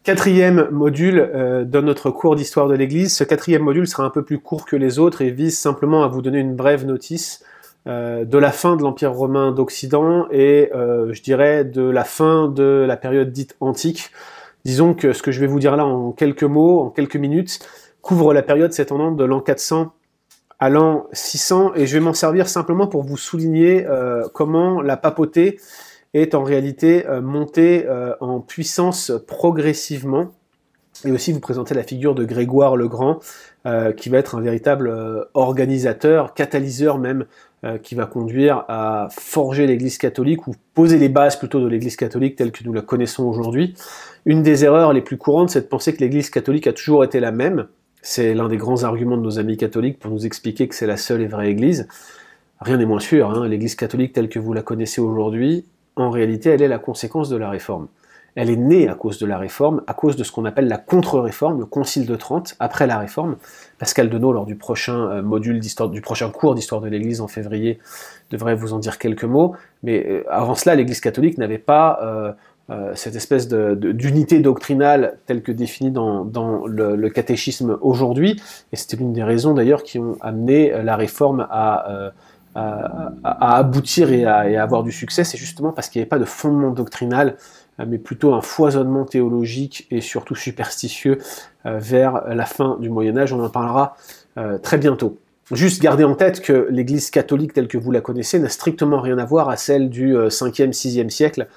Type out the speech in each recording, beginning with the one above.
Quatrième module de notre cours d'histoire de l'Église. Ce quatrième module sera un peu plus court que les autres et vise simplement à vous donner une brève notice de la fin de l'Empire romain d'Occident et je dirais de la fin de la période dite antique. Disons que ce que je vais vous dire là en quelques mots, en quelques minutes, couvre la période s'étendant de l'an 400 à l'an 600 et je vais m'en servir simplement pour vous souligner comment la papauté est en réalité montée en puissance progressivement, et aussi vous présenter la figure de Grégoire le Grand, qui va être un véritable organisateur, catalyseur même, qui va conduire à forger l'Église catholique, ou poser les bases plutôt de l'Église catholique telle que nous la connaissons aujourd'hui. Une des erreurs les plus courantes, c'est de penser que l'Église catholique a toujours été la même. C'est l'un des grands arguments de nos amis catholiques pour nous expliquer que c'est la seule et vraie Église. Rien n'est moins sûr, hein. L'Église catholique telle que vous la connaissez aujourd'hui, en réalité, elle est la conséquence de la Réforme. Elle est née à cause de la Réforme, à cause de ce qu'on appelle la contre-réforme, le Concile de Trente, après la Réforme. Pascal Denot, lors du prochain module d'histoire, du prochain cours d'histoire de l'Église en février, devrait vous en dire quelques mots. Mais avant cela, l'Église catholique n'avait pas cette espèce d'unité doctrinale telle que définie dans le catéchisme aujourd'hui. Et c'était l'une des raisons d'ailleurs qui ont amené la Réforme à aboutir et à avoir du succès. C'est justement parce qu'il n'y avait pas de fondement doctrinal, mais plutôt un foisonnement théologique et surtout superstitieux vers la fin du Moyen-Âge. On en parlera très bientôt. Juste gardez en tête que l'Église catholique telle que vous la connaissez n'a strictement rien à voir à celle du 5e, 6e siècle,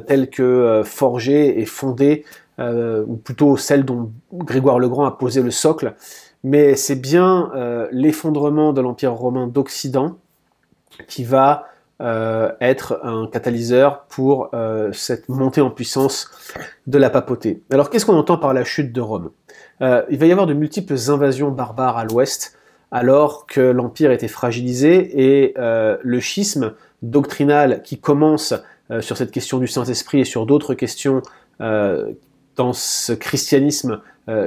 telle que forgée et fondée, ou plutôt celle dont Grégoire le Grand a posé le socle. Mais c'est bien l'effondrement de l'Empire romain d'Occident qui va être un catalyseur pour cette montée en puissance de la papauté. Alors qu'est-ce qu'on entend par la chute de Rome? Il va y avoir de multiples invasions barbares à l'ouest, alors que l'Empire était fragilisé, et le schisme doctrinal qui commence sur cette question du Saint-Esprit et sur d'autres questions dans ce christianisme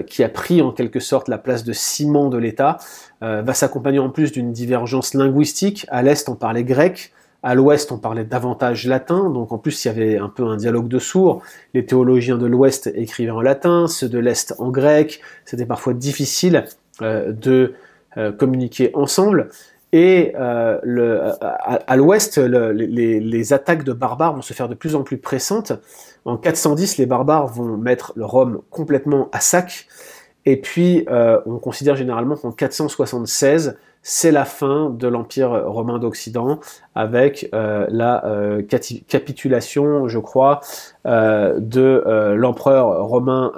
qui a pris en quelque sorte la place de ciment de l'État, va s'accompagner en plus d'une divergence linguistique. À l'Est, on parlait grec, à l'Ouest, on parlait davantage latin, donc en plus il y avait un peu un dialogue de sourds. Les théologiens de l'Ouest écrivaient en latin, ceux de l'Est en grec. C'était parfois difficile de communiquer ensemble. Et à l'ouest, les attaques de barbares vont se faire de plus en plus pressantes. En 410, les barbares vont mettre Rome complètement à sac. Et puis, on considère généralement qu'en 476, c'est la fin de l'Empire romain d'Occident, avec la capitulation, je crois, de l'empereur romain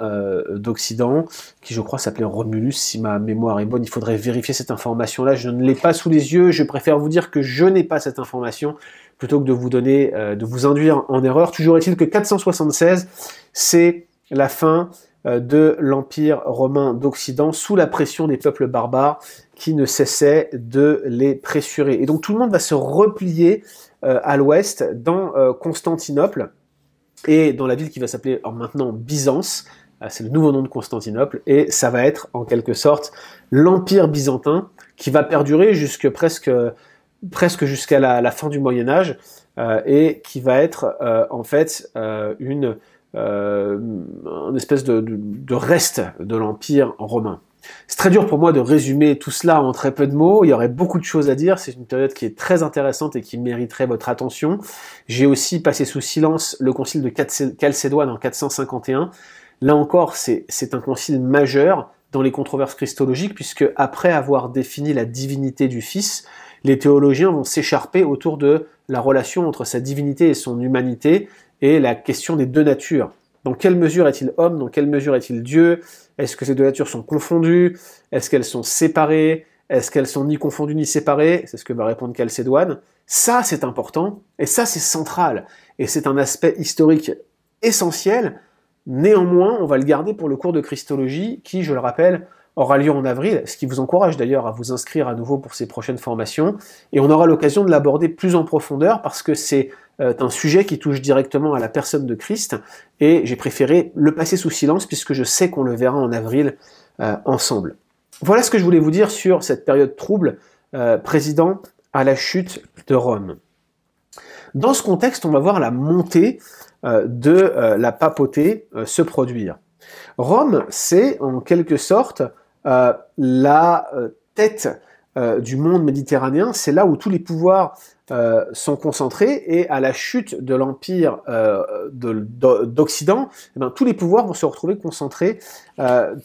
d'Occident, qui je crois s'appelait Romulus, si ma mémoire est bonne. Il faudrait vérifier cette information-là, je ne l'ai pas sous les yeux, je préfère vous dire que je n'ai pas cette information, plutôt que de vous donner, de vous induire en erreur. Toujours est-il que 476, c'est la fin de l'Empire romain d'Occident, sous la pression des peuples barbares qui ne cessaient de les pressurer. Et donc tout le monde va se replier à l'ouest, dans Constantinople, et dans la ville qui va s'appeler maintenant Byzance. C'est le nouveau nom de Constantinople, et ça va être en quelque sorte l'Empire byzantin, qui va perdurer jusque presque jusqu'à la fin du Moyen-Âge, et qui va être en fait une espèce de reste de l'Empire romain. C'est très dur pour moi de résumer tout cela en très peu de mots, il y aurait beaucoup de choses à dire, c'est une période qui est très intéressante et qui mériterait votre attention. J'ai aussi passé sous silence le concile de Chalcédoine en 451. Là encore, c'est un concile majeur dans les controverses christologiques, puisque après avoir défini la divinité du Fils, les théologiens vont s'écharper autour de la relation entre sa divinité et son humanité, et la question des deux natures. Dans quelle mesure est-il homme? Dans quelle mesure est-il Dieu? Est-ce que ces deux natures sont confondues? Est-ce qu'elles sont séparées? Est-ce qu'elles sont ni confondues ni séparées? C'est ce que va répondre Chalcédoine. Ça, c'est important, et ça, c'est central. Et c'est un aspect historique essentiel. Néanmoins, on va le garder pour le cours de Christologie, qui, je le rappelle, aura lieu en avril, ce qui vous encourage d'ailleurs à vous inscrire à nouveau pour ces prochaines formations, et on aura l'occasion de l'aborder plus en profondeur, parce que c'est un sujet qui touche directement à la personne de Christ, et j'ai préféré le passer sous silence, puisque je sais qu'on le verra en avril ensemble. Voilà ce que je voulais vous dire sur cette période trouble présidant à la chute de Rome. Dans ce contexte, on va voir la montée de la papauté se produire. Rome, c'est en quelque sorte la tête du monde méditerranéen, c'est là où tous les pouvoirs sont concentrés, et à la chute de l'Empire d'Occident, eh bien, tous les pouvoirs vont se retrouver concentrés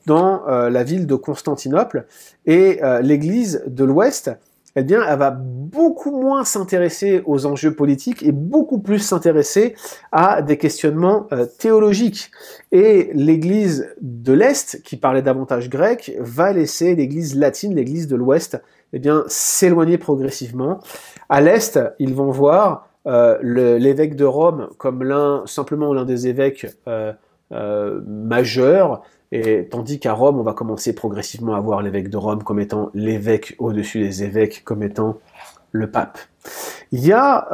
dans la ville de Constantinople, et l'Église de l'Ouest, eh bien, elle va beaucoup moins s'intéresser aux enjeux politiques et beaucoup plus s'intéresser à des questionnements théologiques. Et l'Église de l'Est, qui parlait davantage grec, va laisser l'Église latine, l'Église de l'Ouest, eh bien, s'éloigner progressivement. À l'Est, ils vont voir l'évêque de Rome comme simplement l'un des évêques majeurs, et tandis qu'à Rome, on va commencer progressivement à voir l'évêque de Rome comme étant l'évêque au-dessus des évêques, comme étant le pape. Il y a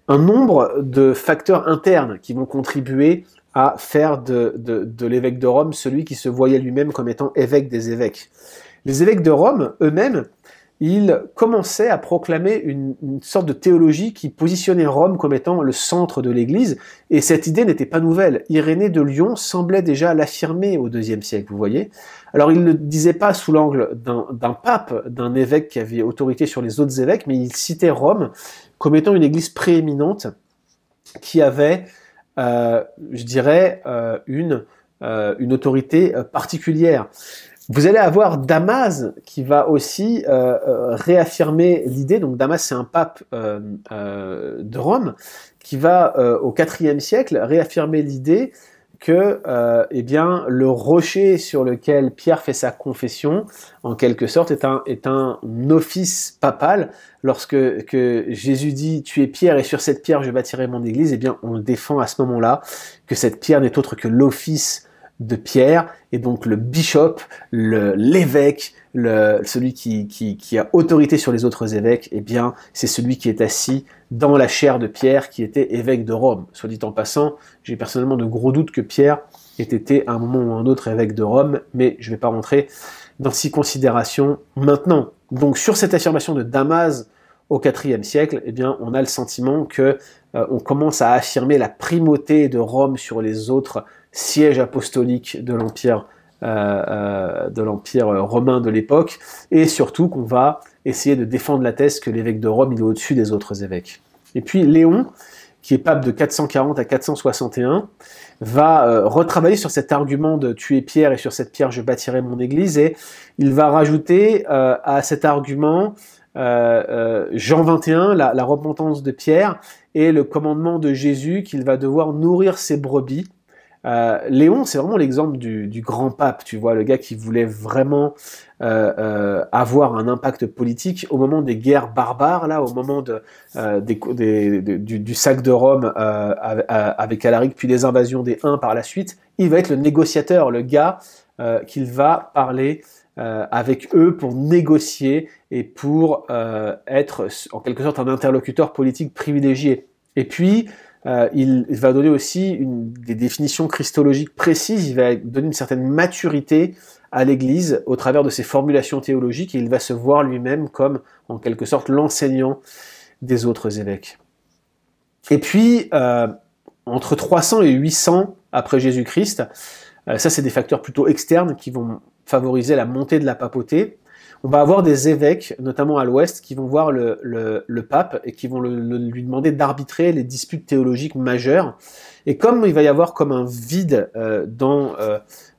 un nombre de facteurs internes qui vont contribuer à faire de l'évêque de Rome celui qui se voyait lui-même comme étant évêque des évêques. Les évêques de Rome, eux-mêmes, ils commençaient à proclamer une sorte de théologie qui positionnait Rome comme étant le centre de l'Église, et cette idée n'était pas nouvelle. Irénée de Lyon semblait déjà l'affirmer au IIe siècle, vous voyez. Alors il ne le disait pas sous l'angle d'un pape, d'un évêque qui avait autorité sur les autres évêques, mais il citait Rome comme étant une Église prééminente qui avait, je dirais, une autorité particulière. Vous allez avoir Damas qui va aussi réaffirmer l'idée. Donc Damas, c'est un pape de Rome qui va au IVe siècle réaffirmer l'idée que eh bien, le rocher sur lequel Pierre fait sa confession, en quelque sorte, est un office papal. Lorsque Jésus dit « Tu es Pierre et sur cette pierre je bâtirai mon église », eh bien, on défend à ce moment-là que cette pierre n'est autre que l'office de Pierre, et donc le bishop, l'évêque, celui qui a autorité sur les autres évêques, eh bien, c'est celui qui est assis dans la chaire de Pierre, qui était évêque de Rome. Soit dit en passant, j'ai personnellement de gros doutes que Pierre ait été à un moment ou à un autre évêque de Rome, mais je ne vais pas rentrer dans ces considérations maintenant. Donc, sur cette affirmation de Damas au IVe siècle, eh bien, on a le sentiment que on commence à affirmer la primauté de Rome sur les autres siège apostolique de l'empire romain de l'époque, et surtout qu'on va essayer de défendre la thèse que l'évêque de Rome il est au-dessus des autres évêques. Et puis Léon, qui est pape de 440 à 461, va retravailler sur cet argument de « tu es Pierre et sur cette pierre je bâtirai mon église », et il va rajouter à cet argument Jean 21, la repentance de Pierre, et le commandement de Jésus qu'il va devoir nourrir ses brebis. Léon, c'est vraiment l'exemple du grand pape, tu vois, le gars qui voulait vraiment avoir un impact politique au moment des guerres barbares, là, au moment du sac de Rome avec Alaric, puis des invasions des Huns par la suite. Il va être le négociateur, le gars qu'il va parler avec eux pour négocier et pour être en quelque sorte un interlocuteur politique privilégié. Et puis, il va donner aussi des définitions christologiques précises, il va donner une certaine maturité à l'Église au travers de ses formulations théologiques, et il va se voir lui-même comme, en quelque sorte, l'enseignant des autres évêques. Et puis, entre 300 et 800 après Jésus-Christ, ça c'est des facteurs plutôt externes qui vont favoriser la montée de la papauté. On va avoir des évêques, notamment à l'ouest, qui vont voir le pape et qui vont lui demander d'arbitrer les disputes théologiques majeures. Et comme il va y avoir comme un vide dans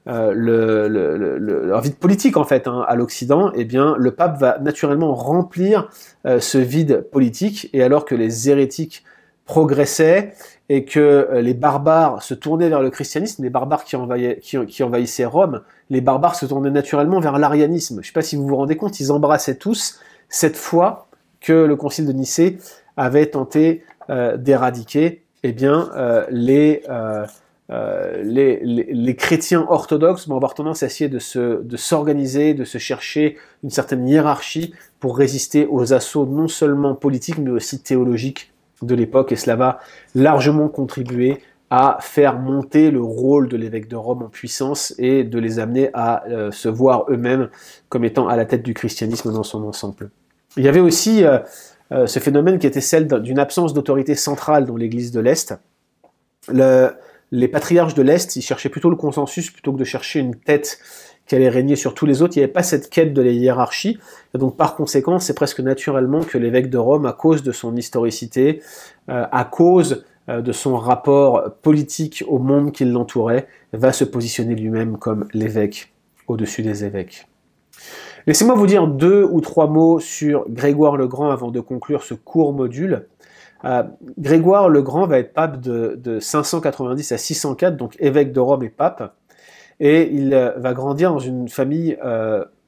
un vide politique en fait à l'Occident, eh bien le pape va naturellement remplir ce vide politique. Et alors que les hérétiques progressaient et que les barbares se tournaient vers le christianisme, les barbares qui envahissaient Rome, les barbares se tournaient naturellement vers l'arianisme. Je ne sais pas si vous vous rendez compte, ils embrassaient tous cette foi que le concile de Nicée avait tenté d'éradiquer. Eh bien, les chrétiens orthodoxes vont avoir tendance à essayer de s'organiser, de se chercher une certaine hiérarchie pour résister aux assauts non seulement politiques, mais aussi théologiques de l'époque, et cela va largement contribuer à faire monter le rôle de l'évêque de Rome en puissance et de les amener à se voir eux-mêmes comme étant à la tête du christianisme dans son ensemble. Il y avait aussi ce phénomène qui était celle d'une absence d'autorité centrale dans l'Église de l'Est. les patriarches de l'Est, ils cherchaient plutôt le consensus plutôt que de chercher une tête qui allait régner sur tous les autres. Il n'y avait pas cette quête de la hiérarchie. Et donc, par conséquent, c'est presque naturellement que l'évêque de Rome, à cause de son historicité, à cause de son rapport politique au monde qui l'entourait, va se positionner lui-même comme l'évêque au-dessus des évêques. Laissez-moi vous dire 2 ou 3 mots sur Grégoire le Grand avant de conclure ce court module. Grégoire le Grand va être pape de 590 à 604, donc évêque de Rome et pape, et il va grandir dans une famille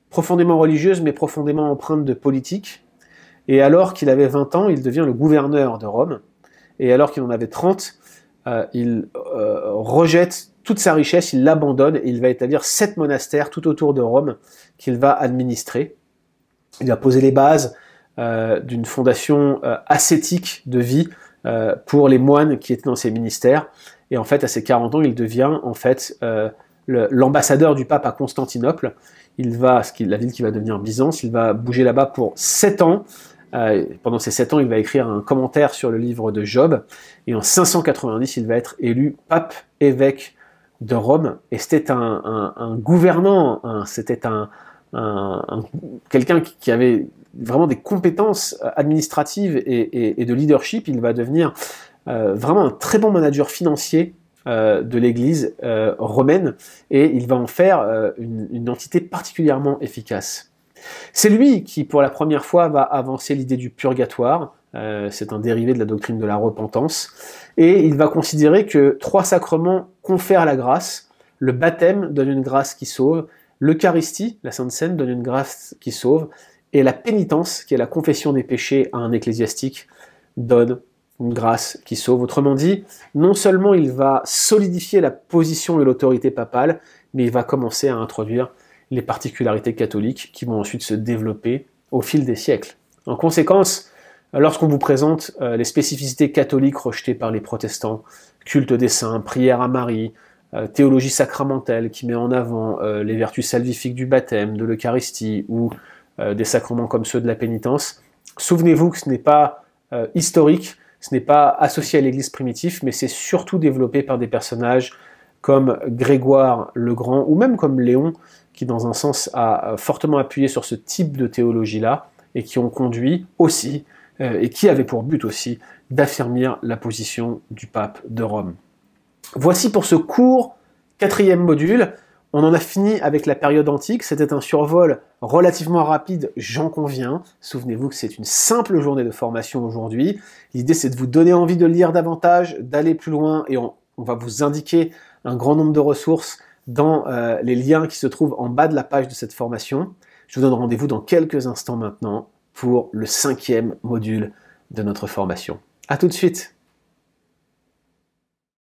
profondément religieuse mais profondément empreinte de politique, et alors qu'il avait 20 ans, il devient le gouverneur de Rome, et alors qu'il en avait 30, il rejette toute sa richesse, il l'abandonne, et il va établir 7 monastères tout autour de Rome qu'il va administrer. Il va poser les bases d'une fondation ascétique de vie pour les moines qui étaient dans ces ministères. Et en fait, à ses 40 ans, il devient en fait l'ambassadeur du pape à Constantinople. La ville qui va devenir Byzance, il va bouger là-bas pour 7 ans. Pendant ces 7 ans, il va écrire un commentaire sur le livre de Job. Et en 590, il va être élu pape évêque de Rome. Et c'était un gouvernant, c'était quelqu'un qui avait vraiment des compétences administratives et de leadership. Il va devenir vraiment un très bon manager financier de l'Église romaine, et il va en faire une entité particulièrement efficace. C'est lui qui, pour la première fois, va avancer l'idée du purgatoire. C'est un dérivé de la doctrine de la repentance. Et il va considérer que 3 sacrements confèrent la grâce. Le baptême donne une grâce qui sauve. L'Eucharistie, la Sainte Seine, donne une grâce qui sauve. Et la pénitence, qui est la confession des péchés à un ecclésiastique, donne une grâce qui sauve. Autrement dit, non seulement il va solidifier la position et l'autorité papale, mais il va commencer à introduire les particularités catholiques qui vont ensuite se développer au fil des siècles. En conséquence, lorsqu'on vous présente les spécificités catholiques rejetées par les protestants, culte des saints, prière à Marie, théologie sacramentelle qui met en avant les vertus salvifiques du baptême, de l'Eucharistie ou des sacrements comme ceux de la pénitence, souvenez-vous que ce n'est pas historique, ce n'est pas associé à l'Église primitive, mais c'est surtout développé par des personnages comme Grégoire le Grand, ou même comme Léon, qui dans un sens a fortement appuyé sur ce type de théologie-là, et qui ont conduit aussi, et qui avaient pour but aussi, d'affirmer la position du pape de Rome. Voici pour ce court 4e module. On en a fini avec la période antique. C'était un survol relativement rapide, j'en conviens. Souvenez-vous que c'est une simple journée de formation aujourd'hui. L'idée, c'est de vous donner envie de lire davantage, d'aller plus loin, et on va vous indiquer un grand nombre de ressources dans les liens qui se trouvent en bas de la page de cette formation. Je vous donne rendez-vous dans quelques instants maintenant pour le 5e module de notre formation. À tout de suite.